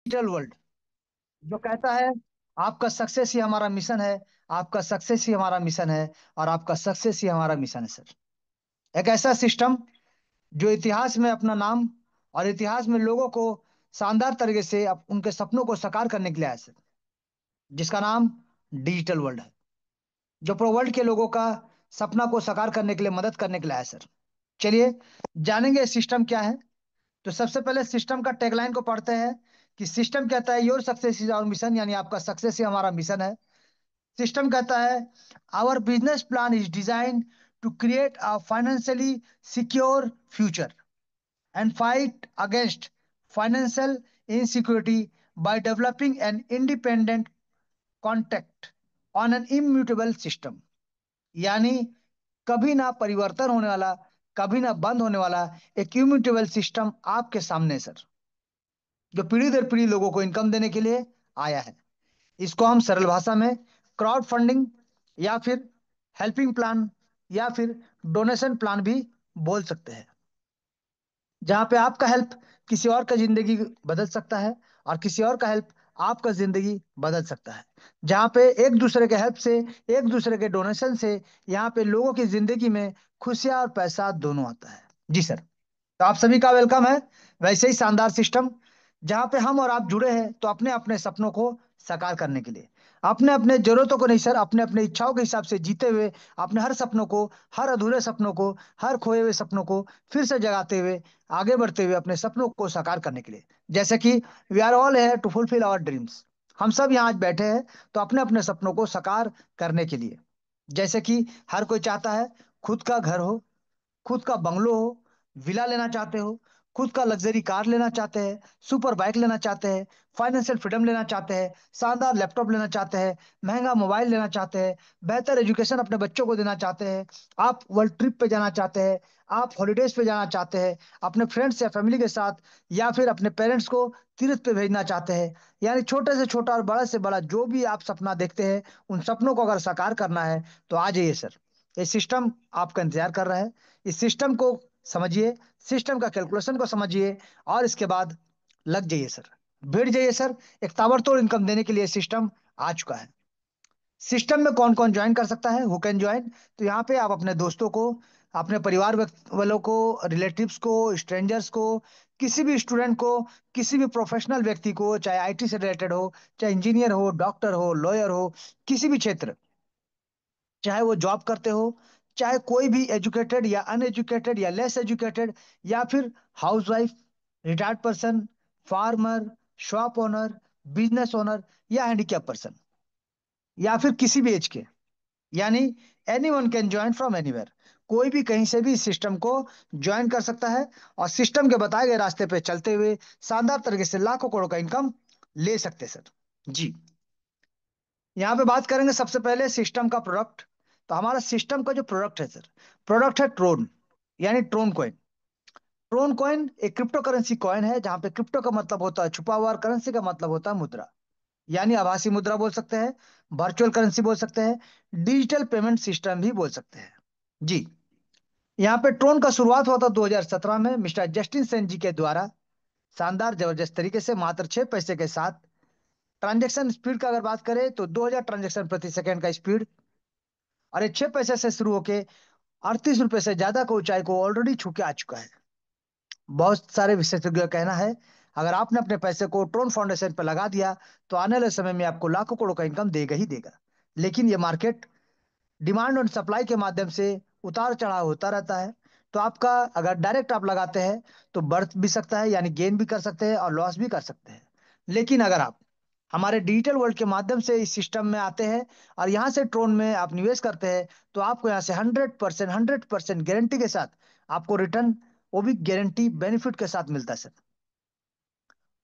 Digital world जो कहता है आपका सक्सेस ही हमारा मिशन है। आपका सक्सेस ही हमारा मिशन है। और आपका सक्सेस ही हमारा मिशन है सर। एक ऐसा सिस्टम जो इतिहास में अपना नाम और इतिहास में लोगों को शानदार तरीके से उनके सपनों को साकार करने के लिए आया सर, जिसका नाम डिजिटल वर्ल्ड है। जो पूरे वर्ल्ड के लोगों का सपना को साकार करने के लिए मदद करने के लिए आया सर। चलिए जानेंगे सिस्टम क्या है। तो सबसे पहले सिस्टम का टैगलाइन को पढ़ते हैं कि सिस्टम कहता है your success is our mission, यानी आपका सक्सेस ही हमारा मिशन है। सिस्टम कहता है our business plan is design to create a financially secure future and fight against financial insecurity by developing an independent contact on an immutable system. यानी कभी ना परिवर्तन होने वाला, कभी ना बंद होने वाला एक इम्यूटेबल सिस्टम आपके सामने सर, जो पीढ़ी दर पीढ़ी लोगों को इनकम देने के लिए आया है। इसको हम सरल भाषा में क्राउड फंडिंग या फिर हेल्पिंग प्लान या फिर डोनेशन प्लान भी बोल सकते हैं, जहां पे आपका हेल्प किसी और का जिंदगी बदल सकता है और किसी और का हेल्प आपका जिंदगी बदल सकता है। जहां पे एक दूसरे के हेल्प से, एक दूसरे के डोनेशन से यहाँ पे लोगों की जिंदगी में खुशियां और पैसा दोनों आता है। जी सर। तो आप सभी का वेलकम है वैसे ही शानदार सिस्टम, जहां पे हम और आप जुड़े हैं तो अपने अपने सपनों को साकार करने के लिए, अपने अपने जरूरतों को नहीं सर, अपने अपने इच्छाओं के हिसाब से जीते हुए, अपने हर सपनों को, हर अधूरे सपनों को, हर खोए हुए सपनों को फिर से जगाते हुए, आगे बढ़ते हुए अपने सपनों को साकार करने के लिए। जैसे कि वी आर ऑल है टू फुलफिल आवर ड्रीम्स। हम सब यहाँ आज बैठे हैं तो अपने अपने सपनों को साकार करने के लिए। जैसे कि हर कोई चाहता है खुद का घर हो, खुद का बंगलो हो, विला लेना चाहते हो, खुद का लग्जरी कार लेना चाहते हैं, सुपर बाइक लेना चाहते हैं, फाइनेंशियल फ्रीडम लेना चाहते हैं, शानदार लैपटॉप लेना चाहते हैं, महंगा मोबाइल लेना चाहते हैं, बेहतर एजुकेशन अपने बच्चों को देना चाहते हैं, आप वर्ल्ड ट्रिप पे जाना चाहते हैं, आप हॉलीडेज पे जाना चाहते हैं अपने फ्रेंड्स या फैमिली के साथ, या फिर अपने पेरेंट्स को तीर्थ पे भेजना चाहते हैं। यानी छोटे से छोटा और बड़ा से बड़ा जो भी आप सपना देखते हैं, उन सपनों को अगर साकार करना है तो आ जाइए सर। ये सिस्टम आपका इंतजार कर रहा है। इस सिस्टम को समझिए, सिस्टम का कैलकुलेशन को समझिए और इसके बाद लग जाइए सर, भिड़ जाइए सर। एक ताबड़तोड़ इनकम देने के लिए सिस्टम आ चुका है। सिस्टम में कौन कौन ज्वाइन कर सकता है, हु कैन ज्वाइन? तो यहाँ पे आप अपने दोस्तों को, अपने परिवार वालों को, रिलेटिव्स को, स्ट्रेंजर्स को, किसी भी स्टूडेंट को, किसी भी प्रोफेशनल व्यक्ति को, चाहे आईटी से रिलेटेड हो, चाहे इंजीनियर हो, डॉक्टर हो, लॉयर हो, किसी भी क्षेत्र, चाहे वो जॉब करते हो, चाहे कोई भी एजुकेटेड या अनएजुकेटेड या लेस एजुकेटेड, या फिर housewife, retired person, farmer, shop owner, business owner या हैंडीकैप पर्सन, या फिर किसी भी एज के, यानी any one can join from anywhere. कोई भी कहीं से भी इस सिस्टम को ज्वाइन कर सकता है और सिस्टम के बताए गए रास्ते पे चलते हुए शानदार तरीके से लाखों करोड़ का इनकम ले सकते हैं सर। जी। यहाँ पे बात करेंगे सबसे पहले सिस्टम का प्रोडक्ट। तो हमारा सिस्टम का जो प्रोडक्ट है सर, प्रोडक्ट है ट्रोन, यानी ट्रोन कॉइन। ट्रोन कॉइन एक क्रिप्टो करेंसी कॉइन है, जहां पे क्रिप्टो का मतलब होता है छुपा हुआ और करेंसी का मतलब होता है मुद्रा, यानी आभासी मुद्रा बोल सकते हैं, वर्चुअल करेंसी बोल सकते हैं, डिजिटल पेमेंट सिस्टम भी बोल सकते हैं। जी। यहाँ पे ट्रोन का शुरुआत हुआ था 2017 में मिस्टर जस्टिन सेन जी के द्वारा, शानदार जबरदस्त तरीके से मात्र 6 पैसे के साथ। ट्रांजैक्शन स्पीड का अगर बात करें तो 2000 ट्रांजैक्शन प्रति सेकंड का स्पीड, और ये 6 पैसे से शुरू होके 38 रुपए से ज्यादा को ऊंचाई को ऑलरेडी छू के आ चुका है। बहुत सारे विशेषज्ञों का कहना है अगर आपने अपने पैसे को ट्रोन फाउंडेशन पर लगा दिया तो आने वाले समय में आपको लाखों करोड़ का इनकम देगा ही देगा। लेकिन ये मार्केट डिमांड और सप्लाई के माध्यम से उतार चढ़ाव होता रहता है। तो आपका अगर डायरेक्ट आप लगाते हैं तो बढ़ भी सकता है, यानी गेन भी कर सकते हैं और लॉस भी कर सकते हैं। लेकिन अगर आप हमारे डिजिटल वर्ल्ड के माध्यम से इस सिस्टम में आते हैं और यहाँ से ट्रोन में आप निवेश करते हैं तो आपको यहाँ से 100%, 100% गारंटी के साथ आपको रिटर्न, वो भी गारंटी बेनिफिट के साथ मिलता है सर।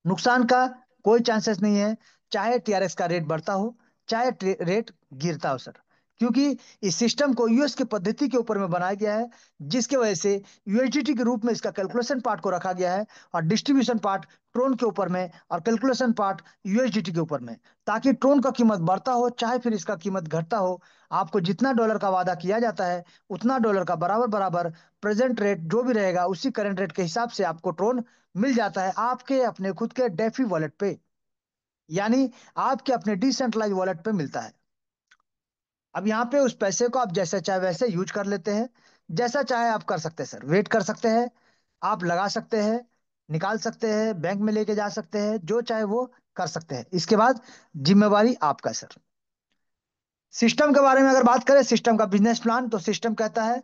नुकसान का कोई चांसेस नहीं है, चाहे टीआरएक्स का रेट बढ़ता हो, चाहे रेट गिरता हो सर। क्योंकि इस सिस्टम को यूएस की पद्धति के ऊपर में बनाया गया है, जिसके वजह से यूएसडीटी के रूप में इसका कैलकुलेशन पार्ट को रखा गया है और डिस्ट्रीब्यूशन पार्ट ट्रोन के ऊपर में और कैलकुलेशन पार्ट यूएसडीटी के ऊपर में, ताकि ट्रोन का कीमत बढ़ता हो चाहे फिर इसका कीमत घटता हो, आपको जितना डॉलर का वादा किया जाता है उतना डॉलर का बराबर बराबर प्रेजेंट रेट जो भी रहेगा उसी करंट रेट के हिसाब से आपको ट्रोन मिल जाता है आपके अपने खुद के डेफी वॉलेट पे। यानी आपके अपने डिसेंट्रलाइज वॉलेट पे मिलता है। अब यहाँ पे उस पैसे को आप जैसे चाहे वैसे यूज कर लेते हैं, जैसा चाहे आप कर सकते हैं सर। वेट कर सकते हैं, आप लगा सकते हैं, निकाल सकते हैं, बैंक में लेके जा सकते हैं, जो चाहे वो कर सकते हैं। इसके बाद जिम्मेवारी आपका सर। सिस्टम के बारे में अगर बात करें, सिस्टम का बिजनेस प्लान, तो सिस्टम कहता है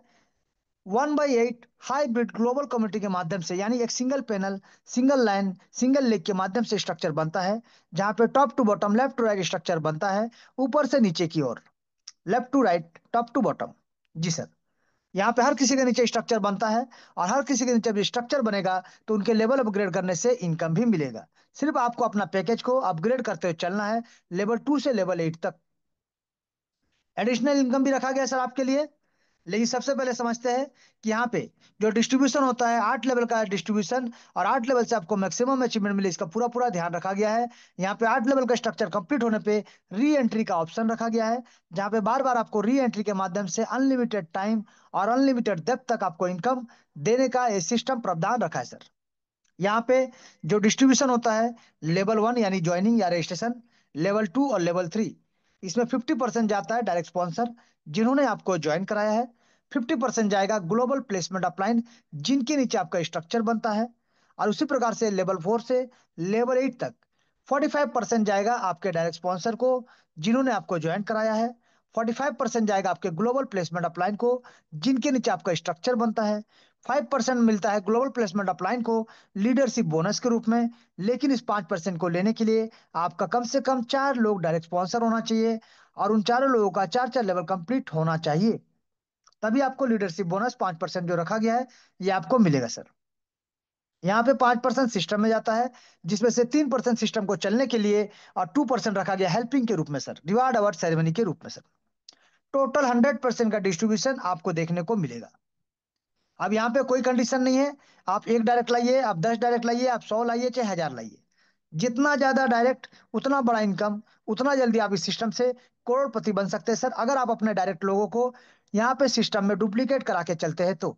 1/8 हाइब्रिड ग्लोबल कम्युनिटी के माध्यम से, यानी एक single panel, single line, single leg के माध्यम से स्ट्रक्चर बनता है, जहां पे top to bottom, left to right structure बनता है, ऊपर से नीचे की ओर, left to right, top to bottom. जी सर। यहाँ पे हर किसी के नीचे स्ट्रक्चर बनता है, और हर किसी के नीचे भी स्ट्रक्चर बनेगा तो उनके लेवल अपग्रेड करने से इनकम भी मिलेगा। सिर्फ आपको अपना पैकेज को अपग्रेड करते हुए चलना है, लेवल 2 से लेवल 8 तक। एडिशनल इनकम भी रखा गया है सर आपके लिए। लेकिन सबसे पहले समझते हैं कि यहाँ पे जो डिस्ट्रीब्यूशन होता है, 8 लेवल का डिस्ट्रीब्यूशन, और 8 लेवल से आपको मैक्सिमम अचीवमेंट मिले, इसका पूरा पूरा ध्यान रखा गया है। यहाँ पे 8 लेवल का स्ट्रक्चर कंप्लीट होने पे री एंट्री का ऑप्शन रखा गया है, जहाँ पे बार बार आपको री एंट्री के माध्यम से अनलिमिटेड टाइम और अनलिमिटेड डेप्थ तक आपको इनकम देने का ये सिस्टम प्रावधान रखा है सर। यहाँ पे जो डिस्ट्रीब्यूशन होता है, लेवल 1 यानी ज्वाइनिंग या रजिस्ट्रेशन, लेवल 2 और लेवल 3, इसमें 50% जाता है डायरेक्ट स्पॉन्सर जिन्होंने आपको ज्वाइन कराया है। 50% जाएगा ग्लोबल प्लेसमेंट अपलाइन, जिनके नीचे आपका स्ट्रक्चर बनता है। और उसी प्रकार से लेवल 4 से लेवल 8 तक 45% जाएगा आपके डायरेक्ट स्पॉन्सर को, जिन्होंने आपको ज्वाइन कराया है। 45% जाएगा आपके ग्लोबल प्लेसमेंट अपलाइन को, जिनके नीचे आपका स्ट्रक्चर बनता है। 5% मिलता है ग्लोबल प्लेसमेंट अपलाइन को लीडरशिप बोनस के रूप में। लेकिन इस 5% को लेने के लिए आपका कम से कम 4 लोग डायरेक्ट स्पॉन्सर होना चाहिए, और उन चारों लोगों का 4 4 लेवल कंप्लीट होना चाहिए, तभी आपको लीडरशिप बोनस 5% जो रखा गया है ये आपको मिलेगा सर। यहाँ पे 5% सिस्टम में जाता है, जिसमें से 3% सिस्टम को चलने के लिए, और 2% रखा गया हेल्पिंग के रूप में सर, रिवार्ड अवार्ड सेरेमनी के रूप में सर। टोटल 100% का डिस्ट्रीब्यूशन आपको देखने को मिलेगा। अब यहाँ पे कोई कंडीशन नहीं है, आप 1 डायरेक्ट लाइए, आप 10 डायरेक्ट लाइए, आप 100 लाइए, चाहे 1000 लाइए। जितना ज्यादा डायरेक्ट, उतना बड़ा इनकम, उतना जल्दी आप इस सिस्टम से करोड़पति बन सकते हैं सर, अगर आप अपने डायरेक्ट लोगों को यहाँ पे सिस्टम में डुप्लीकेट करा के चलते हैं तो।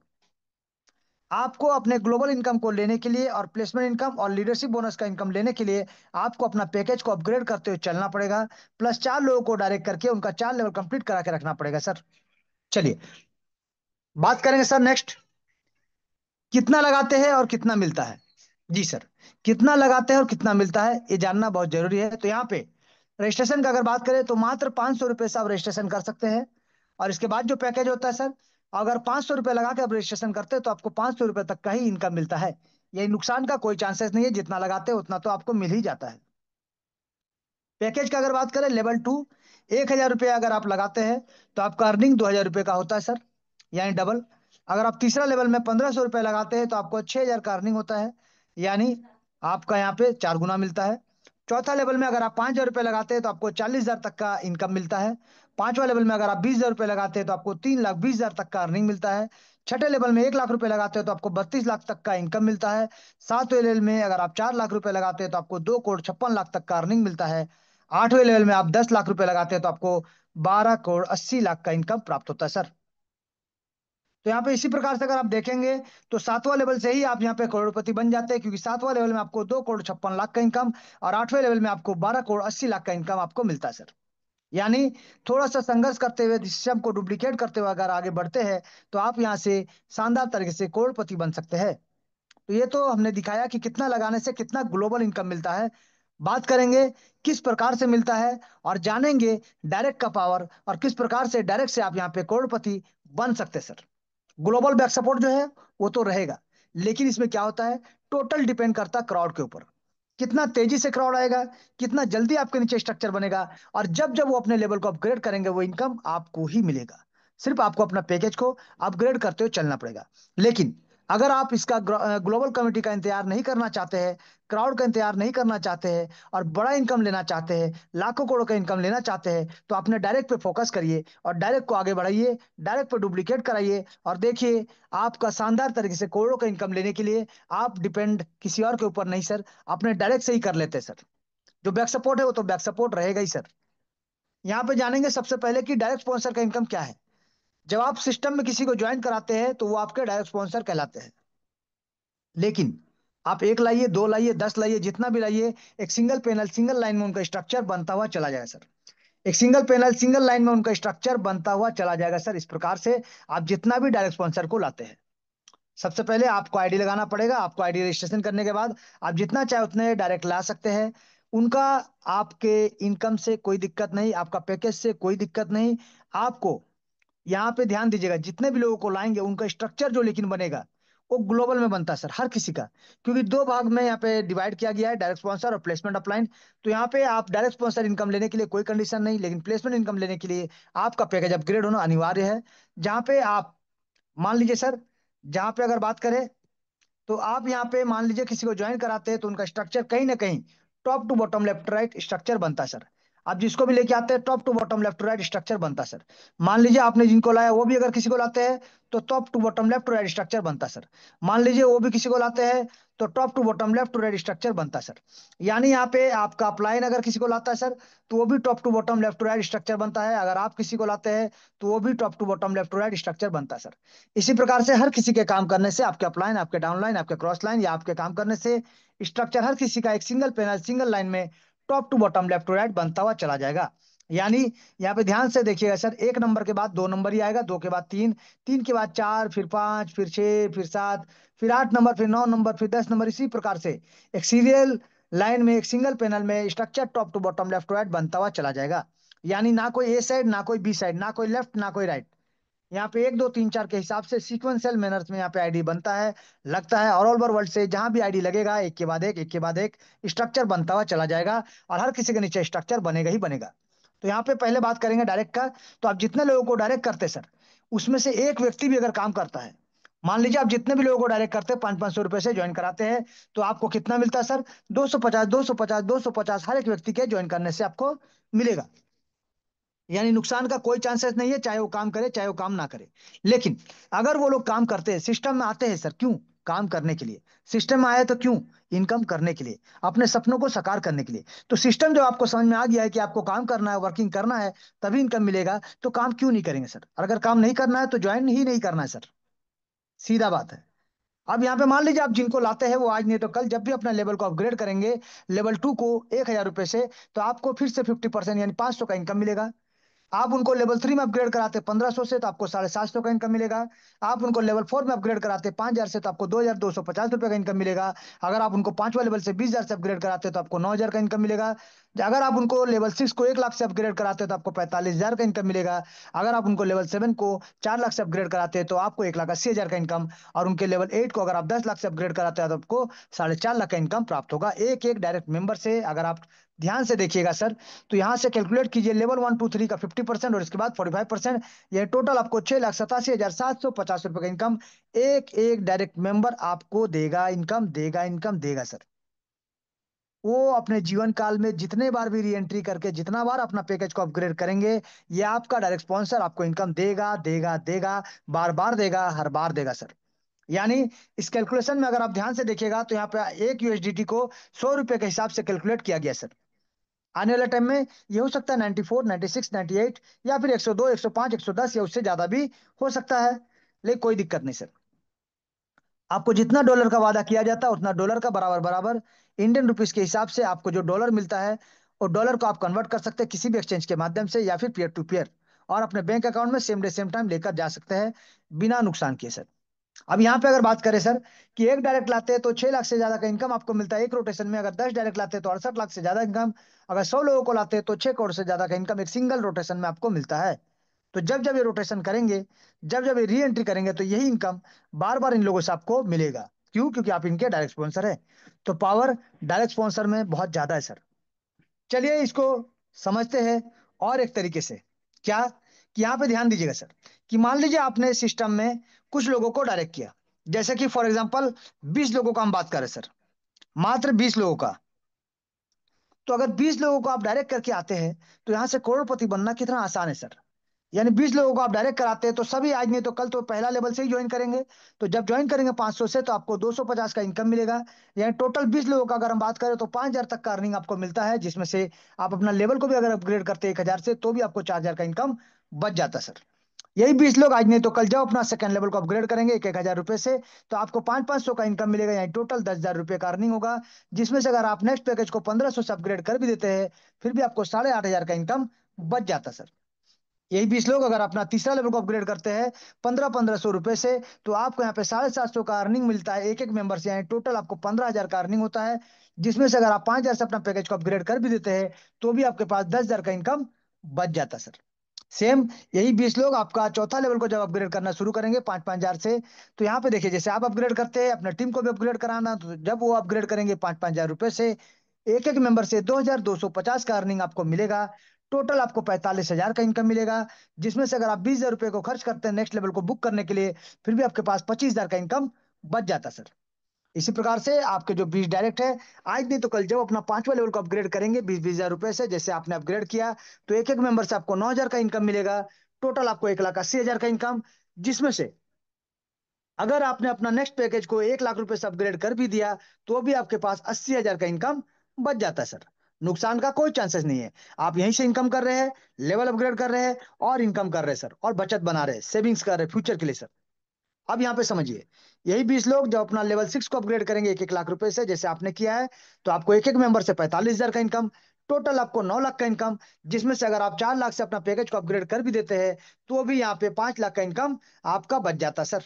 आपको अपने ग्लोबल इनकम को लेने के लिए, और प्लेसमेंट इनकम और लीडरशिप बोनस का इनकम लेने के लिए, आपको अपना पैकेज को अपग्रेड करते हुए चलना पड़ेगा, प्लस 4 लोगों को डायरेक्ट करके उनका 4 लेवल कंप्लीट करा के रखना पड़ेगा सर। चलिए बात करेंगे सर नेक्स्ट, कितना लगाते हैं और कितना मिलता है। जी सर, कितना लगाते हैं और कितना मिलता है ये जानना बहुत जरूरी है। तो यहाँ पे रजिस्ट्रेशन का अगर बात करें तो मात्र 500 रुपये से आप रजिस्ट्रेशन कर सकते हैं। और इसके बाद जो पैकेज होता है सर, अगर 500 रुपये लगा के आप रजिस्ट्रेशन करते हैं तो आपको 500 रुपये तक का ही इनकम मिलता है। ये नुकसान का कोई चांसेस नहीं है, जितना लगाते हैं उतना तो आपको मिल ही जाता है। पैकेज का अगर बात करें, लेवल 2, 1000 रुपये अगर आप लगाते हैं तो आपका अर्निंग 2000 रुपये का होता है सर, यानी डबल। अगर आप तीसरा लेवल में 1500 रुपये लगाते हैं तो आपको 6000 का अर्निंग होता है, यानी आपका यहाँ पे 4 गुना मिलता है। चौथा लेवल में अगर आप 5000 रुपये लगाते हैं तो आपको 40,000 तक का इनकम मिलता है। पांचवा लेवल में अगर आप 20,000 रुपये लगाते हैं तो आपको 3,20,000 तक का अर्निंग मिलता है। छठे लेवल में 1 लाख रुपए लगाते हैं तो आपको 32 लाख तक का इनकम मिलता है। सातवें लेवल में अगर आप 4 लाख रुपए लगाते हैं तो आपको 2,56,00,000 तक का अर्निंग मिलता है। आठवें लेवल में आप 10 लाख रुपए लगाते हैं तो आपको 12,80,00,000 का इनकम प्राप्त होता है सर। तो यहाँ पे इसी प्रकार से अगर आप देखेंगे तो सातवां लेवल से ही आप यहाँ पे करोड़पति बन जाते हैं, क्योंकि सातवां लेवल में आपको 2,56,00,000 का इनकम, और आठवें लेवल में आपको 12,80,00,000 का इनकम आपको मिलता है सर। यानी थोड़ा सा संघर्ष करते हुए, सिस्टम को डुप्लीकेट करते हुए अगर आगे बढ़ते हैं तो आप यहाँ से शानदार तरीके से करोड़पति बन सकते हैं। तो ये तो हमने दिखाया कि कितना लगाने से कितना ग्लोबल इनकम मिलता है। बात करेंगे किस प्रकार से मिलता है, और जानेंगे डायरेक्ट का पावर, और किस प्रकार से डायरेक्ट से आप यहाँ पे करोड़पति बन सकते हैं सर। ग्लोबल बैक सपोर्ट जो है वो तो रहेगा, लेकिन इसमें क्या होता है, टोटल डिपेंड करता है क्राउड के ऊपर। कितना तेजी से क्राउड आएगा, कितना जल्दी आपके नीचे स्ट्रक्चर बनेगा, और जब जब वो अपने लेवल को अपग्रेड करेंगे वो इनकम आपको ही मिलेगा। सिर्फ आपको अपना पैकेज को अपग्रेड करते हुए चलना पड़ेगा। लेकिन अगर आप इसका ग्लोबल कम्युनिटी का इंतजार नहीं करना चाहते हैं, क्राउड का इंतजार नहीं करना चाहते हैं, और बड़ा इनकम लेना चाहते हैं, लाखों करोड़ का इनकम लेना चाहते हैं, तो अपने डायरेक्ट पे फोकस करिए और डायरेक्ट को आगे बढ़ाइए, डायरेक्ट पे डुप्लीकेट कराइए, और देखिए आपका शानदार तरीके से करोड़ों का इनकम लेने के लिए आप डिपेंड किसी और के ऊपर नहीं सर, अपने डायरेक्ट से ही कर लेते हैं सर। जो बैक सपोर्ट है वो तो बैक सपोर्ट रहेगा ही सर। यहाँ पे जानेंगे सबसे पहले कि डायरेक्ट स्पॉन्सर का इनकम क्या है। जब आप सिस्टम में किसी को ज्वाइन कराते हैं तो वो आपके डायरेक्ट स्पॉन्सर कहलाते हैं। लेकिन आप एक लाइए, दो लाइए, 10 लाइए, जितना भी लाइए, एक सिंगल पैनल सिंगल लाइन में उनका स्ट्रक्चर बनता हुआ चला जाएगा सर। एक सिंगल पैनल सिंगल लाइन में उनका स्ट्रक्चर बनता हुआ चला जाएगा सर। इस प्रकार से आप जितना भी डायरेक्ट स्पॉन्सर को लाते हैं, सबसे पहले आपको आईडी लगाना पड़ेगा। आपको आईडी रजिस्ट्रेशन करने के बाद आप जितना चाहे उतने डायरेक्ट ला सकते हैं। उनका आपके इनकम से कोई दिक्कत नहीं, आपका पैकेज से कोई दिक्कत नहीं। आपको यहाँ पे ध्यान दीजिएगा, जितने भी लोगों को लाएंगे उनका स्ट्रक्चर जो लेकिन बनेगा वो ग्लोबल में बनता है सर, हर किसी का। क्योंकि दो भाग में यहाँ पे डिवाइड किया गया है, डायरेक्ट स्पॉन्सर और प्लेसमेंट अपलाइन। तो यहाँ पे आप डायरेक्ट स्पॉन्सर इनकम लेने के लिए कोई कंडीशन नहीं, लेकिन प्लेसमेंट इनकम लेने के लिए आपका पैकेज अपग्रेड होना अनिवार्य है। जहाँ पे आप मान लीजिए सर, जहाँ पे अगर बात करें, तो आप यहाँ पे मान लीजिए किसी को ज्वाइन कराते हैं तो उनका स्ट्रक्चर कहीं ना कहीं top to bottom left right structure बनता है सर। आप जिसको भी लेके आते हैं top to bottom left right structure बनता है सर। मान लीजिए आपने जिनको लाया वो भी अगर किसी को लाते हैं तो top to bottom left right structure बनता है सर। मान लीजिए वो भी किसी को लाते हैं तो top to bottom left to right structure बनता है सर। यानी यहाँ पे आपका अपलाइन अगर किसी को लाता है सर, तो वो भी top to bottom left to right structure बनता है। अगर आप किसी को लाते हैं तो वो भी top to bottom left to right structure बनता है सर। इसी प्रकार से हर किसी के काम करने से, आपके अपलाइन, आपके डाउनलाइन, आपके क्रॉस लाइन या आपके काम करने से स्ट्रक्चर हर किसी का एक सिंगल पैनल सिंगल लाइन में top to bottom left to right बनता हुआ चला जाएगा। यानी यहाँ पे ध्यान से देखिएगा सर, एक नंबर के बाद दो नंबर ही आएगा, दो के बाद तीन, तीन के बाद चार, फिर पांच, फिर छह, फिर सात, फिर आठ नंबर, फिर नौ नंबर, फिर 10 नंबर। इसी प्रकार से एक सीरियल लाइन में एक सिंगल पैनल में structure top to bottom left to right बनता हुआ चला जाएगा। यानी ना कोई ए साइड, ना कोई बी साइड, ना कोई लेफ्ट, ना कोई राइट। यहाँ पे एक दो तीन चार के हिसाब से सीक्वेंशियल मैनर्स में यहाँ पे आईडी बनता है, लगता है। और ऑल ओवर वर्ल्ड से जहां भी आईडी लगेगा, एक के बाद एक के बाद एक स्ट्रक्चर बनता हुआ चला जाएगा। और हर किसी के नीचे स्ट्रक्चर बनेगा ही बनेगा। तो यहाँ पे पहले बात करेंगे डायरेक्ट का। तो आप जितने लोगों को डायरेक्ट करते हैं सर, उसमें से एक व्यक्ति भी अगर काम करता है, मान लीजिए आप जितने भी लोगों को डायरेक्ट करते हैं 500-500 रुपए से ज्वाइन कराते हैं, तो आपको कितना मिलता है सर? 250, 250, 250 हर एक व्यक्ति के ज्वाइन करने से आपको मिलेगा। यानी नुकसान का कोई चांसेस नहीं है, चाहे वो काम करे चाहे वो काम ना करे। लेकिन अगर वो लोग काम करते हैं, सिस्टम में आते हैं सर, क्यों? काम करने के लिए। सिस्टम में आए तो क्यों? इनकम करने के लिए, अपने सपनों को साकार करने के लिए। तो सिस्टम जब आपको समझ में आ गया है कि आपको काम करना है, वर्किंग करना है, तभी इनकम मिलेगा, तो काम क्यों नहीं करेंगे सर? और अगर काम नहीं करना है तो ज्वाइन ही नहीं करना है सर। सीधा बात है। अब यहाँ पे मान लीजिए आप जिनको लाते हैं वो आज नहीं तो कल जब भी अपना लेवल को अपग्रेड करेंगे, लेवल 2 को 1,000 रुपए से, तो आपको फिर से 50% यानी 500 का इनकम मिलेगा। आप उनको लेवल 3 में अपग्रेड कराते 1,500 से, तो आपको 750 का इनकम मिलेगा। आप उनको लेवल 4 में अपग्रेड कराते 5,000 से, तो आपको 2,250 रुपए का इनकम मिलेगा। अगर आप उनको पांचवा लेवल से 20,000 से अपग्रेड कराते तो आपको 9,000 का इनकम मिलेगा। अगर आप उनको लेवल 6 को 1 लाख से अपग्रेड कराते तो आपको 45,000 का इनकम मिलेगा। अगर आप उनको लेवल 7 को 4 लाख से अपग्रेड कराते हैं तो आपको 1,80,000 का इनकम। और उनके लेवल 8 को अगर आप 10 लाख से अपग्रेड कराते हैं तो आपको 4.5 लाख का इनकम प्राप्त होगा, एक एक डायरेक्ट मेंबर से। अगर आप ध्यान से देखिएगा सर, तो यहां से कैलकुलेट कीजिए, लेवल 1 2 3 का 50% और इसके बाद 45%, यह टोटल आपको 6,87,750 रुपए का इनकम एक एक डायरेक्ट मेंबर आपको देगा। इनकम देगा, इनकम देगा सर। वो अपने जीवन काल में जितने बार भी री एंट्री करके जितना बार अपना पैकेज को अपग्रेड करेंगे, ये आपका डायरेक्ट स्पॉन्सर आपको इनकम देगा, देगा, देगा, बार बार देगा, हर बार देगा सर। यानी इस कैलकुलेशन में अगर आप ध्यान से देखिएगा तो यहाँ पे एक यूएसडीटी को 100 रुपए के हिसाब से कैलकुलेट किया गया सर। आने वाले टाइम में ये हो सकता है 94, 96, 98, या फिर 102, 105, 110 या उससे ज्यादा भी हो सकता है। लेकिन कोई दिक्कत नहीं सर। आपको जितना डॉलर का वादा किया जाता है उतना डॉलर का बराबर बराबर इंडियन रुपीस के हिसाब से आपको जो डॉलर मिलता है, और डॉलर को आप कन्वर्ट कर सकते हैं किसी भी एक्सचेंज के माध्यम से या फिर पीयर टू पीयर, और अपने बैंक अकाउंट में सेम डे सेम टाइम लेकर जा सकते हैं बिना नुकसान किए सर। अब यहाँ पे अगर बात करें सर, कि एक डायरेक्ट लाते हैं तो 6 लाख से ज्यादा का इनकम आपको मिलता है एक रोटेशन में। अगर 10 डायरेक्ट लाते हैं तो 68 लाख से ज्यादा इनकम। अगर 100 लोगों को लाते हैं तो 6 करोड़ से ज्यादा का इनकम एक सिंगल रोटेशन में आपको मिलता है। तो जब जब ये रोटेशन करेंगे, जब जब ये री एंट्री करेंगे, तो यही इनकम बार बार इन लोगों से आपको मिलेगा। क्यों? क्योंकि आप इनके डायरेक्ट स्पॉन्सर है। तो पावर डायरेक्ट स्पॉन्सर में बहुत ज्यादा है सर। चलिए इसको समझते हैं और एक तरीके से। क्या? कि यहाँ पे ध्यान दीजिएगा सर, कि मान लीजिए आपने सिस्टम में कुछ लोगों को डायरेक्ट किया, जैसे कि फॉर एग्जांपल 20 लोगों का हम बात करें सर, मात्र 20 लोगों का। तो अगर 20 लोगों को आप डायरेक्ट करके आते हैं, तो यहाँ से करोड़पति बनना कितना आसान है सर। यानी 20 लोगों को आप डायरेक्ट कराते हैं तो सभी आज नहीं तो कल तो पहला लेवल से ही ज्वाइन करेंगे। तो जब ज्वाइन करेंगे 500 से, तो आपको 250 का इनकम मिलेगा। यानी टोटल 20 लोगों का अगर हम बात करें तो 5,000 तक का अर्निंग आपको मिलता है, जिसमें से आप अपना लेवल को भी अगर अपग्रेड करते हैं 1,000 से, तो भी आपको 4,000 का इनकम बच जाता है सर। यही 20 लोग आज नहीं तो कल जाओ अपना सेकंड लेवल को अपग्रेड करेंगे 1,000 रुपए से, तो आपको 500-500 का इनकम मिलेगा, यानी टोटल 10,000 रुपए का अर्निंग होगा। जिसमें से अगर आप नेक्स्ट पैकेज को 1,500 से अपग्रेड कर भी देते हैं, फिर भी आपको 8,500 का इनकम बच जाता सर। यही 20 लोग अगर अपना तीसरा लेवल को अपग्रेड करते हैं 1,500-1,500 रुपए से, तो आपको यहाँ पे 750 का अर्निंग मिलता है एक एक मेंबर से, यानी टोटल आपको 15,000 का अर्निंग होता है। जिसमें से अगर आप 5,000 से अपना पैकेज को अपग्रेड कर भी देते हैं, तो भी आपके पास 10,000 का इनकम बच जाता है सर। सेम यही 20 लोग आपका चौथा लेवल को जब अपग्रेड करना शुरू करेंगे 5-5 हजार से, तो यहाँ पे देखिए जैसे आप अपग्रेड करते हैं अपने टीम को भी अपग्रेड कराना, तो जब वो अपग्रेड करेंगे 5-5 हजार रुपए से, एक एक मेंबर से 2,250 का अर्निंग आपको मिलेगा। टोटल आपको 45,000 का इनकम मिलेगा। जिसमें से अगर आप 20,000 रुपए को खर्च करते हैं नेक्स्ट लेवल को बुक करने के लिए, फिर भी आपके पास 25,000 का इनकम बच जाता सर। इसी प्रकार से आपके जो 20 डायरेक्ट है, आज नहीं तो कल जब अपना पांचवा लेवल को अपग्रेड करेंगे 20,000 रुपए से, जैसे आपने अपग्रेड किया, तो एक एक मेंबर से आपको 9,000 का इनकम मिलेगा। टोटल आपको 1,80,000 का इनकम। जिसमें से अगर आपने अपना नेक्स्ट पैकेज को 1,00,000 रुपए से अपग्रेड कर भी दिया, तो भी आपके पास 80,000 का इनकम बच जाता है सर। नुकसान का कोई चांसेस नहीं है। आप यहीं से इनकम कर रहे हैं, लेवल अपग्रेड कर रहे हैं, और इनकम कर रहे हैं सर, और बचत बना रहे हैं, सेविंग्स कर रहे हैं फ्यूचर के लिए सर। अब यहाँ पे समझिए, यही 20 लोग जब अपना लेवल 6 को अपग्रेड करेंगे 1-1 लाख रुपए से, जैसे आपने किया है, तो आपको एक एक मेंबर से 45,000 का इनकम, टोटल आपको 9 लाख का इनकम। जिसमें से अगर आप 4 लाख से अपना पैकेज को अपग्रेड कर भी देते हैं, तो भी यहाँ पे 5 लाख का इनकम आपका बच जाता सर।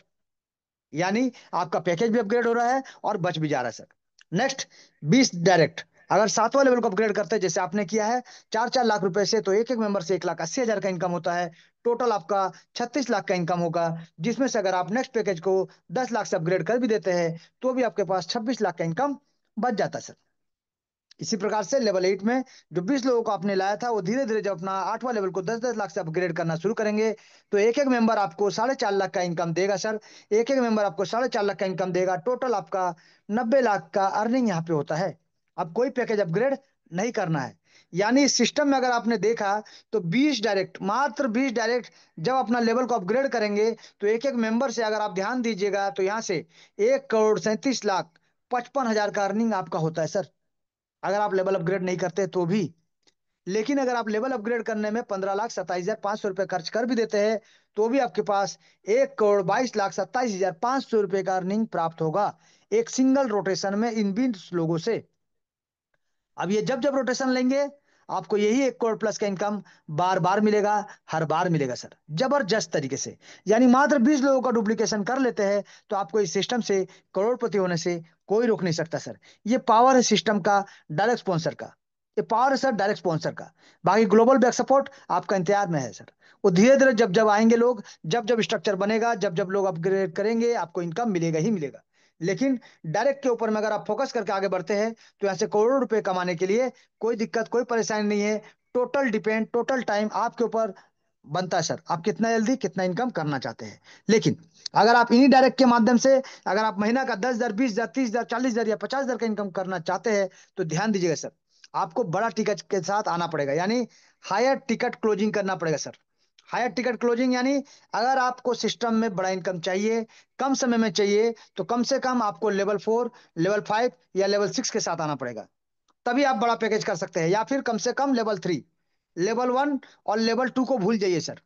यानी आपका पैकेज भी अपग्रेड हो रहा है और बच भी जा रहा है सर। नेक्स्ट, 20 डायरेक्ट अगर सातवां लेवल को अपग्रेड करते हैं जैसे आपने किया है 4-4 लाख रुपए से, तो एक एक मेंबर से 1,80,000 का इनकम होता है। टोटल आपका 36 लाख का इनकम होगा। जिसमें से अगर आप नेक्स्ट पैकेज को 10 लाख से अपग्रेड कर भी देते हैं, तो भी आपके पास 26 लाख का इनकम बच जाता है सर। इसी प्रकार से लेवल 8 में जो 20 लोगों को आपने लाया था, वो धीरे धीरे जब अपना आठवां लेवल को 10-10 लाख से अपग्रेड करना शुरू करेंगे, तो एक एक मेंबर आपको 4.5 लाख का इनकम देगा सर। एक एक मेंबर आपको 4.5 लाख का इनकम देगा। टोटल आपका 90 लाख का अर्निंग यहाँ पे होता है। अब कोई पैकेज अपग्रेड नहीं करना है। यानी इस सिस्टम में अगर आपने देखा, तो 20 डायरेक्ट, मात्र 20 डायरेक्ट जब अपना लेवल को अपग्रेड करेंगे, तो एक एक मेंबर से अगर आप ध्यान दीजिएगा, तो यहाँ से 1,37,55,000 का अर्निंग आपका होता है सर, अगर आप लेवल अपग्रेड नहीं करते तो भी। लेकिन अगर आप लेवल अपग्रेड करने में 15,27,500 रुपए खर्च कर भी देते हैं, तो भी आपके पास 1,22,27,500 रुपए का अर्निंग प्राप्त होगा, एक सिंगल रोटेशन में इन 20 लोगों से। अब ये जब जब रोटेशन लेंगे, आपको यही 1 करोड़ प्लस का इनकम बार बार मिलेगा, हर बार मिलेगा सर, जबरदस्त तरीके से। यानी मात्र 20 लोगों का डुप्लीकेशन कर लेते हैं, तो आपको इस सिस्टम से करोड़पति होने से कोई रोक नहीं सकता सर। ये पावर है सिस्टम का, डायरेक्ट स्पॉन्सर का। ये पावर है सर डायरेक्ट स्पॉन्सर का। बाकी ग्लोबल बैक सपोर्ट आपका इंतजार में है सर। वो धीरे धीरे जब जब आएंगे लोग, जब जब स्ट्रक्चर बनेगा, जब जब लोग अपग्रेड करेंगे, आपको इनकम मिलेगा ही मिलेगा। लेकिन डायरेक्ट के ऊपर में अगर आप फोकस करके आगे बढ़ते हैं, तो यहाँ से करोड़ों रुपए कमाने के लिए कोई दिक्कत कोई परेशानी नहीं है। टोटल डिपेंड, टोटल टाइम आपके ऊपर बनता है सर, आप कितना जल्दी कितना इनकम करना चाहते हैं। लेकिन अगर आप इन्हीं डायरेक्ट के माध्यम से, अगर आप महीना का 10,000, 20,000, 30,000, 40,000 या 50,000 का इनकम करना चाहते हैं, तो ध्यान दीजिएगा सर, आपको बड़ा टिकट के साथ आना पड़ेगा, यानी हायर टिकट क्लोजिंग करना पड़ेगा सर। हायर टिकट क्लोजिंग यानी, अगर आपको सिस्टम में बड़ा इनकम चाहिए, कम समय में चाहिए, तो कम से कम आपको लेवल 4, लेवल 5 या लेवल 6 के साथ आना पड़ेगा। तभी आप बड़ा पैकेज कर सकते हैं, या फिर कम से कम लेवल 3। लेवल 1 और लेवल 2 को भूल जाइए सर।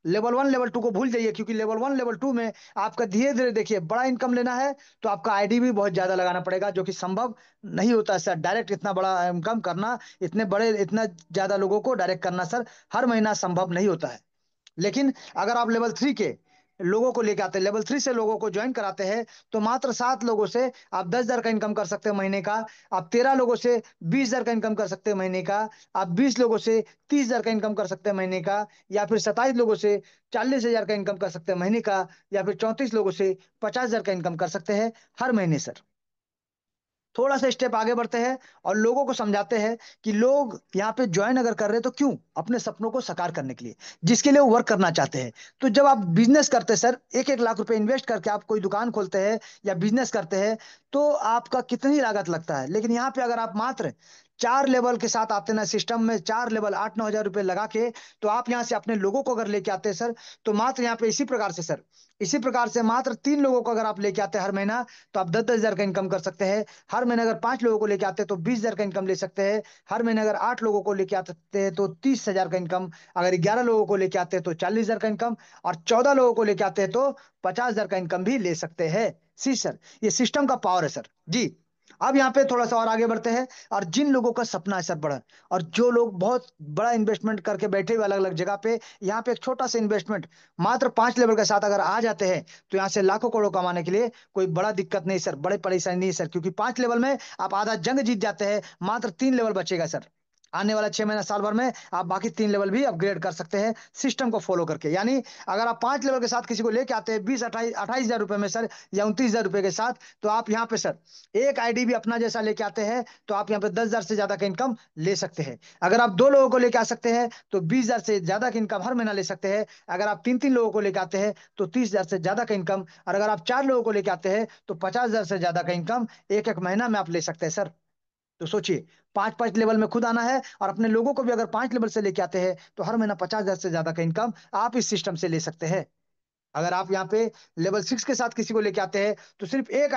लेवल 1 लेवल 2 को भूल जाइए, क्योंकि लेवल 1 लेवल 2 में आपका धीरे धीरे देखिए बड़ा इनकम लेना है, तो आपका आईडी भी बहुत ज्यादा लगाना पड़ेगा, जो कि संभव नहीं होता है सर। डायरेक्ट इतना बड़ा इनकम करना, इतना ज्यादा लोगों को डायरेक्ट करना सर, हर महीना संभव नहीं होता है। लेकिन अगर आप लेवल 3 के लोगों को लेके आते हैं, लेवल 3 से लोगों को ज्वाइन कराते हैं, तो मात्र 7 लोगों से आप 10,000 का इनकम कर सकते हैं महीने का। आप 13 लोगों से 20,000 का इनकम कर सकते हैं महीने का। आप 20 लोगों से 30,000 का इनकम कर सकते हैं महीने का। या फिर 27 लोगों से 40,000 का इनकम कर सकते हैं महीने का। या फिर 34 लोगों से 50,000 का इनकम कर सकते हैं हर महीने सर। थोड़ा सा स्टेप आगे बढ़ते हैं और लोगों को समझाते हैं कि लोग यहाँ पे ज्वाइन अगर कर रहे हैं, तो क्यों, अपने सपनों को साकार करने के लिए, जिसके लिए वो वर्क करना चाहते हैं। तो जब आप बिजनेस करते हैं सर, 1-1 लाख रुपए इन्वेस्ट करके आप कोई दुकान खोलते हैं या बिजनेस करते हैं, तो आपका कितनी लागत लगता है। लेकिन यहाँ पे अगर आप मात्र चार लेवल के साथ आते ना सिस्टम में, चार लेवल 8-9 हजार रुपए लगा के, तो आप यहाँ से अपने लोगों को अगर लेके आते हैं सर, तो मात्र यहाँ पे इसी प्रकार से सर, इसी प्रकार से मात्र 3 लोगों को अगर आप लेके आते हैं हर महीना, तो आप 10-10 हजार का इनकम कर सकते हैं। हर महीने अगर 5 लोगों को लेके आते हैं तो 20 हजार का इनकम ले सकते हैं। हर महीने अगर 8 लोगों को लेके आते हैं तो 30 हजार का इनकम। अगर 11 लोगों को लेके आते हैं तो 40 हजार का इनकम। और 14 लोगों को लेके आते हैं तो 50 हजार का इनकम भी ले सकते हैं। सी सर, ये सिस्टम का पावर है सर जी। अब यहाँ पे थोड़ा सा और आगे बढ़ते हैं। और जिन लोगों का सपना है सर बड़ा, और जो लोग बहुत बड़ा इन्वेस्टमेंट करके बैठे हुए अलग अलग जगह पे, यहाँ पे एक छोटा सा इन्वेस्टमेंट मात्र 5 लेवल के साथ अगर आ जाते हैं, तो यहाँ से लाखों करोड़ कमाने के लिए कोई बड़ा दिक्कत नहीं सर, बड़े परेशानी नहीं सर, क्योंकि 5 लेवल में आप आधा जंग जीत जाते हैं। मात्र 3 लेवल बचेगा सर। आने वाला 6 महीना साल भर में आप बाकी 3 लेवल भी अपग्रेड कर सकते हैं सिस्टम को फॉलो करके। यानी अगर आप 5 लेवल के साथ किसी को लेके आते हैं 20-28 28 हजार रुपए में सर, या 29 हजार रुपए के साथ, तो आप यहाँ पे सर एक आईडी भी अपना जैसा लेके आते हैं, तो आप यहाँ पे 10 हजार से ज्यादा का इनकम ले सकते हैं। अगर आप 2 लोगों को लेके आ सकते हैं तो 20 हजार से ज्यादा का इनकम हर महीना ले सकते हैं। अगर आप 3-3 लोगों को लेके आते हैं तो 30 हजार से ज्यादा का इनकम। और अगर आप 4 लोगों को लेके आते हैं तो 50 हजार से ज्यादा का इनकम एक एक महीना में आप ले सकते हैं सर। तो सोचिए, 5-5 लेवल में खुद आना है, और अपने लोगों को भी अगर 5 लेवल से लेके आते हैं तो हर महीना 50 हजार से ज्यादा का इनकम आप इस सिस्टम से ले सकते हैं। अगर आप यहाँ पे लेवल 6 के साथ किसी को लेके आते हैं तो सिर्फ एक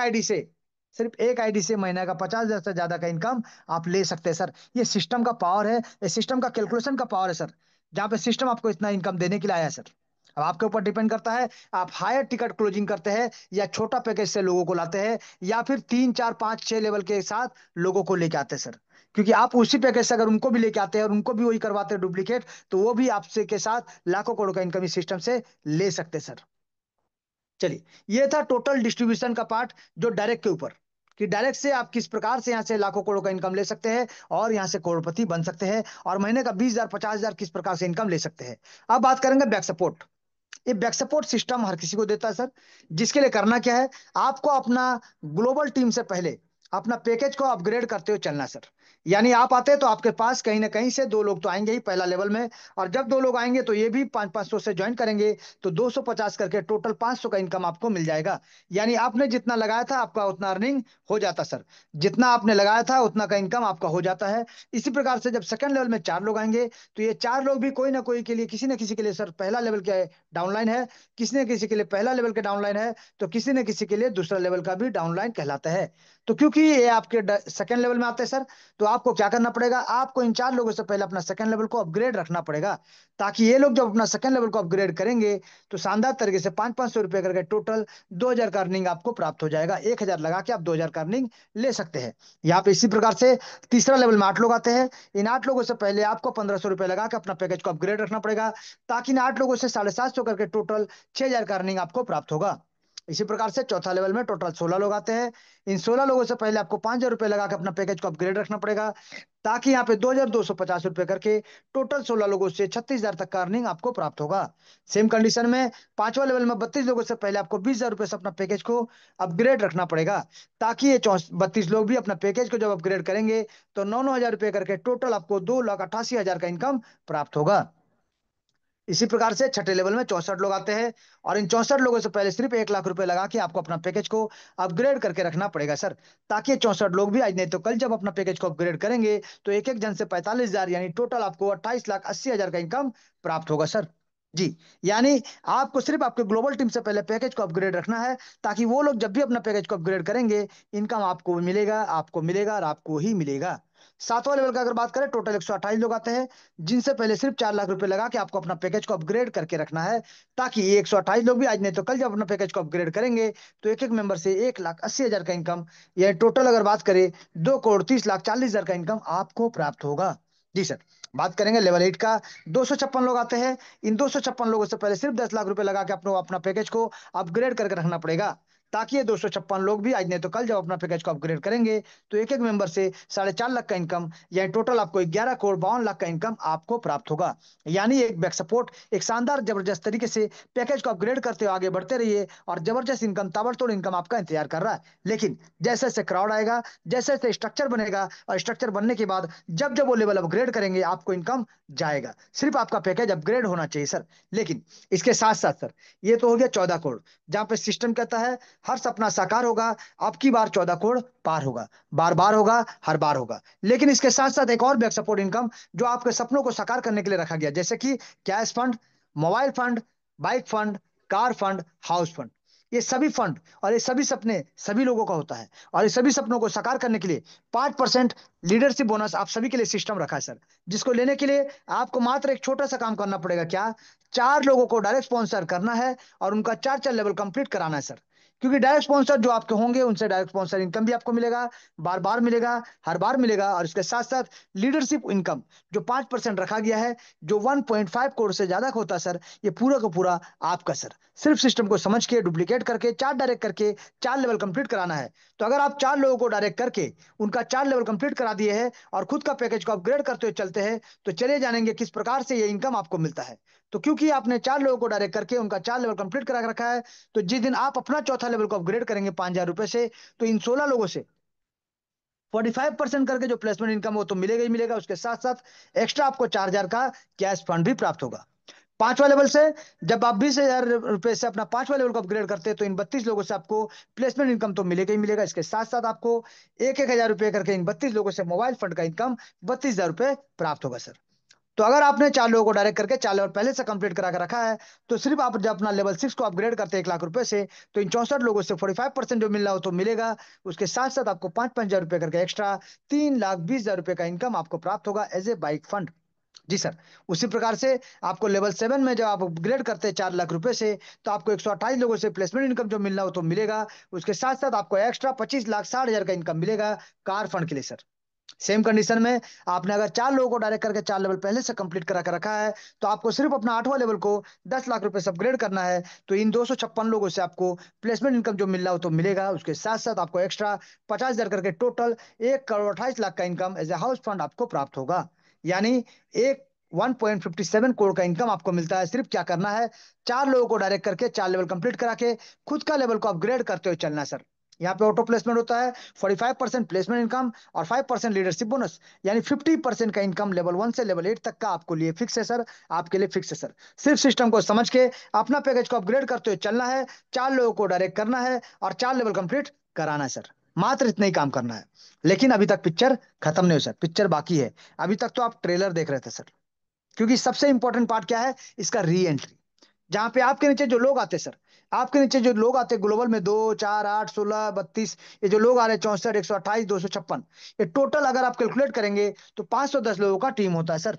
आईडी से महीने का 50 हजार से ज्यादा का इनकम आप ले सकते हैं सर। ये सिस्टम का पावर है, ये सिस्टम का कैलकुलेशन का पावर है सर, जहाँ पे सिस्टम आपको इतना इनकम देने के लिए आया है सर। अब आपके ऊपर डिपेंड करता है, आप हायर टिकट क्लोजिंग करते हैं, या छोटा पैकेज से लोगों को लाते हैं, या फिर 3-4-5-6 लेवल के साथ लोगों को लेके आते हैं सर। क्योंकि आप उसी पैकेज से अगर उनको भी लेके आते हैं और उनको भी वही करवाते हैं डुप्लीकेट, तो वो भी आपसे के साथ लाखों करोड़ का इनकम इस सिस्टम से ले सकते हैं सर। चलिए, ये था टोटल डिस्ट्रीब्यूशन का पार्ट, जो डायरेक्ट के ऊपर, कि डायरेक्ट से आप किस प्रकार से यहाँ से लाखों करोड़ का इनकम ले सकते हैं, और यहाँ से करोड़पति बन सकते हैं, और महीने का 20 हजार 50 हजार किस प्रकार से इनकम ले सकते हैं। अब बात करेंगे बैक सपोर्ट। ये बैक सपोर्ट सिस्टम हर किसी को देता है सर। जिसके लिए करना क्या है, आपको अपना ग्लोबल टीम से पहले अपना पैकेज को अपग्रेड करते हुए चलना है सर। यानी आप आते हैं तो आपके पास कहीं ना कहीं से 2 लोग तो आएंगे ही पहला लेवल में, और जब 2 लोग आएंगे तो ये भी 500-500 से ज्वाइन करेंगे, तो 250 करके टोटल 500 का इनकम आपको मिल जाएगा। यानी आपने जितना लगाया था आपका उतना अर्निंग हो जाता सर। जितना आपने लगाया था उतना का इनकम आपका हो जाता है। इसी प्रकार से जब सेकंड लेवल में 4 लोग आएंगे, तो ये 4 लोग भी कोई ना कोई के लिए, किसी न किसी के लिए सर पहला लेवल के डाउनलाइन है, किसी न किसी के लिए पहला लेवल के डाउनलाइन है, तो किसी न किसी के लिए दूसरा लेवल का भी डाउनलाइन कहलाता है। तो क्योंकि ये आपके सेकंड लेवल में आते हैं सर, तो आपको क्या करना पड़ेगा, आपको इन 4 लोगों से पहले अपना सेकंड लेवल को अपग्रेड रखना पड़ेगा, ताकि ये लोग जब अपना सेकंड लेवल को अपग्रेड करेंगे, तो शानदार तरीके से 500-500 रुपए करके टोटल 2 हजार का अर्निंग आपको प्राप्त हो जाएगा। 1 हजार लगा के आप 2 हजार का अर्निंग ले सकते हैं। यहाँ पे इसी प्रकार से तीसरा लेवल में 8 लोग आते हैं। इन 8 लोगों से पहले आपको 1500 रुपए लगा के अपना पैकेज को अपग्रेड रखना पड़ेगा, ताकि इन 8 लोगों से 750 करके टोटल 6 हजार का अर्निंग आपको प्राप्त होगा। इसी प्रकार से चौथा लेवल में टोटल 16 लोग आते हैं। इन 16 लोगों से पहले आपको 5 हजार रुपए लगा के अपना पैकेज को अपग्रेड रखना पड़ेगा, ताकि यहाँ पे 2250 रुपए करके टोटल 16 लोगों से 36 हजार तक का अर्निंग आपको प्राप्त होगा। सेम कंडीशन में पांचवा लेवल में 32 लोगों से पहले आपको 20 हजार रुपए से अपना पैकेज को अपग्रेड रखना पड़ेगा, ताकि ये 32 लोग भी अपना पैकेज को जब अपग्रेड करेंगे, तो 9-9 हजार रुपए करके टोटल आपको 2,88,000 का इनकम प्राप्त होगा। इसी प्रकार से छठे लेवल में 64 लोग आते हैं, और इन 64 लोगों से पहले सिर्फ 1 लाख रुपए लगा के आपको अपना पैकेज को अपग्रेड करके रखना पड़ेगा सर, ताकि 64 लोग भी आज नहीं तो कल जब अपना पैकेज को अपग्रेड करेंगे, तो एक एक जन से 45 हजार, यानी टोटल आपको 28,80,000 का इनकम प्राप्त होगा सर जी। यानी आपको सिर्फ आपके ग्लोबल टीम से पहले पैकेज को अपग्रेड रखना है, ताकि वो लोग जब भी अपना पैकेज को अपग्रेड करेंगे, इनकम आपको मिलेगा, आपको मिलेगा, और आपको ही मिलेगा। सातवां लेवल का अगर बात करें, टोटल 128 लोग आते हैं, जिनसे पहले सिर्फ 4 लाख रुपए लगा के आपको अपना पैकेज को अपग्रेड करके रखना है, ताकि ये 128 लोग भी आज नहीं तो कल जब अपना पैकेज को अपग्रेड करेंगे, तो एक एक मेंबर से 1,80,000 का इनकम, या टोटल अगर बात करें 2,30,40,40,000 का इनकम आपको प्राप्त होगा जी सर। बात करेंगे लेवल 8 का। 256 लोग आते हैं। इन 256 लोगों से पहले सिर्फ 10 लाख रुपए लगा के अपना अपना पैकेज को अपग्रेड करके रखना पड़ेगा, ताकि ये 256 लोग भी आज नहीं तो कल जब अपना पैकेज को अपग्रेड करेंगे, तो एक एक मेंबर से 4.5 लाख का इनकम, यानी टोटल आपको 11,52 लाख का इनकम आपको प्राप्त होगा। यानी एक बैक सपोर्ट, एक शानदार जबरदस्त तरीके से पैकेज को अपग्रेड करते हुए आगे बढ़ते रहिए, और जबरदस्त इनकम, ताबड़तोड़ इनकम आपका इंतजार कर रहा है। लेकिन जैसे जैसे क्राउड आएगा, जैसे जैसे स्ट्रक्चर बनेगा, और स्ट्रक्चर बनने के बाद जब जब वो लेवल अपग्रेड करेंगे, आपको इनकम जाएगा। सिर्फ आपका पैकेज अपग्रेड होना चाहिए सर। लेकिन इसके साथ साथ सर, ये तो हो गया 14 करोड़, जहां पे सिस्टम कहता है हर सपना साकार होगा, अब की बार 14 करोड़ पार होगा। बार बार होगा, हर बार होगा। लेकिन इसके साथ साथ एक और बैक सपोर्ट इनकम जो आपके सपनों को साकार करने के लिए रखा गया, जैसे कि cash fund, mobile fund, bike fund, car fund, house fund. ये सभी फंड और ये सभी सपने सभी लोगों का होता है, और ये सभी सपनों को साकार करने के लिए 5% लीडरशिप बोनस आप सभी के लिए सिस्टम रखा है सर। जिसको लेने के लिए आपको मात्र एक छोटा सा काम करना पड़ेगा, क्या? 4 लोगों को डायरेक्ट स्पॉन्सर करना है और उनका 4 4 लेवल कंप्लीट कराना है सर। क्योंकि डायरेक्ट स्पॉन्सर जो आपके होंगे उनसे डायरेक्ट स्पॉन्सर इनकम भी आपको मिलेगा, बार बार मिलेगा, हर बार मिलेगा। और इसके साथ साथ लीडरशिप इनकम जो 5% रखा गया है, जो 1.5 करोड़ से ज्यादा का होता है सर, ये पूरा का पूरा आपका सर। सिर्फ सिस्टम को समझ के डुप्लीकेट करके 4 डायरेक्ट करके 4 लेवल कंप्लीट कराना है। तो अगर आप 4 लोगों को डायरेक्ट करके उनका 4 लेवल कंप्लीट करा दिए हैं और खुद का पैकेज को अपग्रेड करते हुए चलते हैं, तो चले जानेंगे किस प्रकार से ये इनकम आपको मिलता है। तो क्योंकि आपने 4 लोगों को डायरेक्ट करके उनका 4 लेवल कंप्लीट करा के रखा है, तो जिस दिन आप अपना चौथा लेवल को अपग्रेड करेंगे 5,000 रुपए से, तो इन 16 लोगों से 45% करके जो प्लेसमेंट इनकम वो तो मिलेगा ही मिलेगा। उसके साथ साथ एक्स्ट्रा आपको 4,000 का कैश फंड भी प्राप्त होगा। पांचवा लेवल से जब आप 20,000 रुपए से अपना पांचवा लेवल को अपग्रेड करते हैं, तो इन 32 लोगों से आपको प्लेसमेंट इनकम तो मिलेगा ही मिलेगा। इसके साथ साथ आपको 1,000 रुपए करके इन 32 लोगों से मोबाइल फंड का इनकम 32,000 रुपए प्राप्त होगा सर। तो अगर आपने 4 लोगों को डायरेक्ट करके 4 लेवल पहले से कंप्लीट करा के रखा है, तो सिर्फ आप जब अपना लेवल 6 को अपग्रेड करते हैं 1 लाख रुपए से, तो इन 64 लोगों से 45% जो मिल रहा हो तो मिलेगा। उसके साथ साथ आपको 5 5 हजार रुपए करके एक्स्ट्रा 3,20,000 रुपए का इनकम आपको प्राप्त होगा एज ए बाइक फंड। जी सर। उसी प्रकार से आपको लेवल 7 में जब आप अपग्रेड करते हैं 4 लाख रुपए से, तो आपको 128 लोगों से प्लेसमेंट इनकम जो मिलना हो तो मिलेगा। उसके साथ साथ आपको एक्स्ट्रा 25,60,000 का इनकम मिलेगा कार फंड के लिए सर। सेम कंडीशन में आपने अगर 4 लोगों को डायरेक्ट करके 4 लेवल पहले से कंप्लीट करा कर रखा है, तो आपको सिर्फ अपना 8वां लेवल को 10 लाख रुपए से अपग्रेड करना है। तो इन 256 लोगों से आपको प्लेसमेंट इनकम जो मिल रहा हो तो मिलेगा। उसके साथ साथ आपको एक्स्ट्रा 50,000 करके टोटल 1 करोड़ 28 लाख का income as a house fund आपको प्राप्त होगा। यानी एक 1.57 करोड़ का इनकम आपको मिलता है। सिर्फ क्या करना है, 4 लोगों को डायरेक्ट करके 4 लेवल कंप्लीट करा के खुद का लेवल को अपग्रेड करते हुए चलना है सर। यहाँ पे ऑटो प्लेसमेंट होता है, 45% प्लेसमेंट इनकम और 5% लीडरशिप बोनस, यानी 50% का इनकम लेवल 1 से लेवल 8 तक का आपको लिए फिक्स है सर। आपके लिए फिक्स है सर। सिर्फ सिस्टम को समझ के अपना पैकेज को अपग्रेड करते हुए चलना है, 4 लोगों को डायरेक्ट करना है और 4 लेवल कंप्लीट कराना है सर। मात्र इतना ही काम करना है। लेकिन अभी तक पिक्चर खत्म नहीं हुई सर, पिक्चर बाकी है। अभी तक तो आप ट्रेलर देख रहे थे सर। क्योंकि सबसे इंपॉर्टेंट पार्ट क्या है, इसका री एंट्री। जहां पे आपके नीचे जो लोग आते हैं सर, आपके नीचे जो लोग आते हैं ग्लोबल में 2 4 8 16 32, ये जो लोग आ रहे हैं 64 128 256, ये टोटल अगर आप कैलकुलेट करेंगे तो 510 लोगों का टीम होता है सर।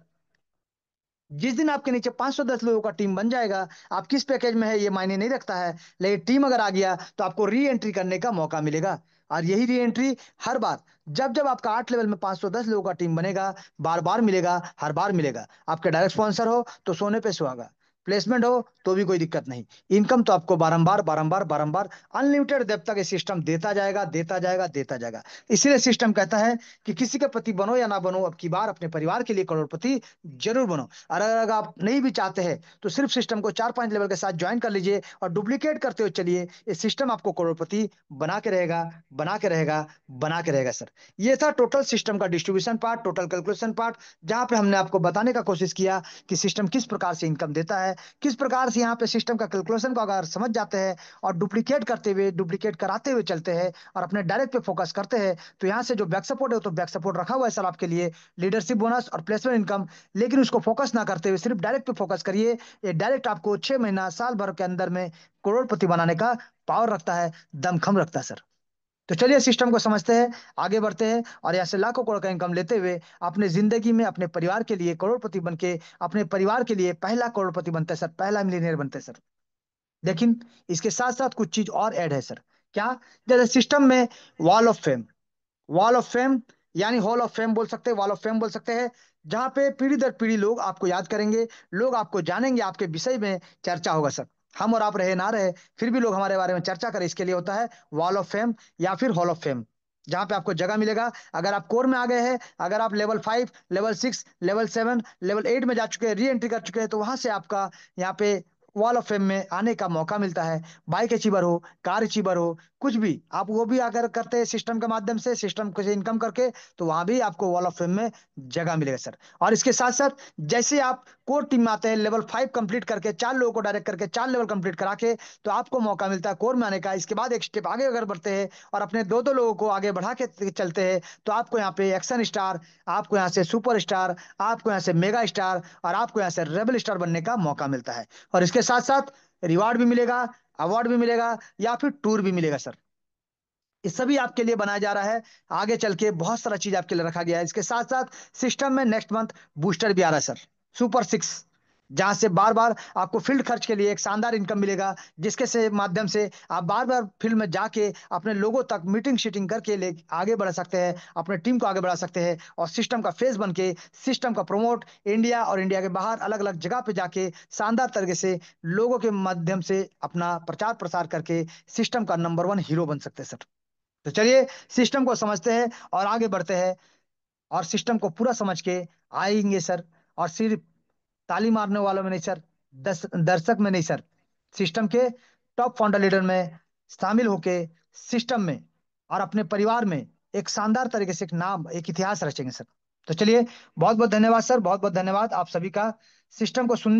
जिस दिन आपके नीचे 510 लोगों का टीम बन जाएगा, आप किस पैकेज में है ये मायने नहीं रखता है, लेकिन टीम अगर आ गया तो आपको री एंट्री करने का मौका मिलेगा। और यही री एंट्री हर बार जब जब आपका 8 लेवल में 510 लोगों का टीम बनेगा, बार बार मिलेगा, हर बार मिलेगा। आपके डायरेक्ट स्पॉन्सर हो तो सोने पे सुहागा, प्लेसमेंट हो तो भी कोई दिक्कत नहीं। इनकम तो आपको बारंबार बारंबार बारंबार अनलिमिटेड देव तक ये सिस्टम देता जाएगा, देता जाएगा, देता जाएगा। इसीलिए सिस्टम कहता है कि किसी के प्रति बनो या ना बनो, अब की बार अपने परिवार के लिए करोड़पति जरूर बनो। और अगर आप नहीं भी चाहते हैं तो सिर्फ सिस्टम को 4 5 लेवल के साथ ज्वाइन कर लीजिए और डुप्लीकेट करते हुए चलिए। ये सिस्टम आपको करोड़पति बना के रहेगा, बना के रहेगा, बना के रहेगा सर। ये था टोटल सिस्टम का distribution part, total calculation part, जहां पे हमने आपको बताने का कोशिश किया कि सिस्टम किस प्रकार से इनकम देता है, किस प्रकार से यहाँ पे सिस्टम का कैलकुलेशन को अगर समझ जाते हैं और डुप्लीकेट करते हुए डुप्लीकेट कराते हुए चलते हैं और अपने डायरेक्ट पे फोकस करते हैं, तो यहाँ से जो बैक सपोर्ट है तो बैक सपोर्ट रखा हुआ है सर आपके लिए, लीडरशिप बोनस और प्लेसमेंट इनकम। लेकिन उसको फोकस ना करते हुए सिर्फ डायरेक्ट पे फोकस करिए। ये डायरेक्ट आपको 6 महीना साल भर के अंदर में करोड़पति बनाने का पावर रखता है, दमखम रखता है सर। तो चलिए सिस्टम को समझते हैं, आगे बढ़ते हैं और यहाँ से लाखों करोड़ का इनकम लेते हुए अपने जिंदगी में अपने परिवार के लिए करोड़पति बन के अपने परिवार के लिए पहला करोड़पति बनते हैं सर, पहला मिलीनियर बनते हैं सर। लेकिन इसके साथ साथ कुछ चीज और ऐड है सर। क्या? जैसे सिस्टम में wall of fame, wall of fame यानी हॉल ऑफ फेम बोल सकते हैं, वॉल ऑफ फेम बोल सकते हैं, जहां पे पीढ़ी दर पीढ़ी लोग आपको याद करेंगे, लोग आपको जानेंगे, आपके विषय में चर्चा होगा सर। हम और आप रहे ना रहे, फिर भी लोग हमारे बारे में चर्चा करें, इसके लिए होता है वॉल ऑफ फेम या फिर हॉल ऑफ फेम। जहां पे आपको जगह मिलेगा, अगर आप कोर में आ गए हैं, अगर आप लेवल 5 लेवल 6 लेवल 7 लेवल 8 में जा चुके हैं, री एंट्री कर चुके हैं, तो वहां से आपका यहाँ पे वॉल ऑफ फेम में आने का मौका मिलता है। बाइक अचीवर हो, कार अचीवर हो, कुछ भी आप वो भी अगर करते हैं सिस्टम के माध्यम से, सिस्टम से इनकम करके, तो वहां भी आपको वॉल ऑफ फेम में जगह मिलेगा सर। और इसके साथ साथ जैसे आप कोर टीम में आते हैं, लेवल 5 कंप्लीट करके, 4 लोगों को डायरेक्ट करके 4 लेवल कंप्लीट करा के, तो आपको मौका मिलता है कोर में आने का। इसके बाद एक स्टेप आगे अगर बढ़ते हैं और अपने दो दो लोगों को आगे बढ़ा के चलते हैं, तो आपको यहाँ पे एक्शन स्टार, आपको यहाँ से सुपर स्टार, आपको यहाँ से मेगा स्टार, और आपको यहाँ से रेबल स्टार बनने का मौका मिलता है। और इसके साथ साथ रिवार्ड भी मिलेगा, अवार्ड भी मिलेगा, या फिर टूर भी मिलेगा सर। ये सभी आपके लिए बनाया जा रहा है। आगे चल के बहुत सारा चीज आपके लिए रखा गया है। इसके साथ साथ सिस्टम में नेक्स्ट मंथ बूस्टर भी आ रहा है सर, सुपर 6, जहां से बार बार आपको फील्ड खर्च के लिए एक शानदार इनकम मिलेगा, जिसके से माध्यम से आप बार बार फील्ड में जाके अपने लोगों तक मीटिंग शीटिंग करके ले आगे बढ़ सकते हैं, अपने टीम को आगे बढ़ा सकते हैं, और सिस्टम का फेस बन के सिस्टम का प्रमोट इंडिया और इंडिया के बाहर अलग अलग जगह पे जाके शानदार तरीके से लोगों के माध्यम से अपना प्रचार प्रसार करके सिस्टम का नंबर 1 हीरो बन सकते हैं सर। तो चलिए सिस्टम को समझते हैं और आगे बढ़ते हैं, और सिस्टम को पूरा समझ के आएंगे सर। और सिर्फ ताली मारने वालों में नहीं सर, दर्शक में नहीं सर, सिस्टम के टॉप फाउंडर लीडर में शामिल होके सिस्टम में और अपने परिवार में एक शानदार तरीके से एक नाम, एक इतिहास रचेंगे सर। तो चलिए, बहुत बहुत धन्यवाद सर, बहुत बहुत धन्यवाद आप सभी का सिस्टम को सुनने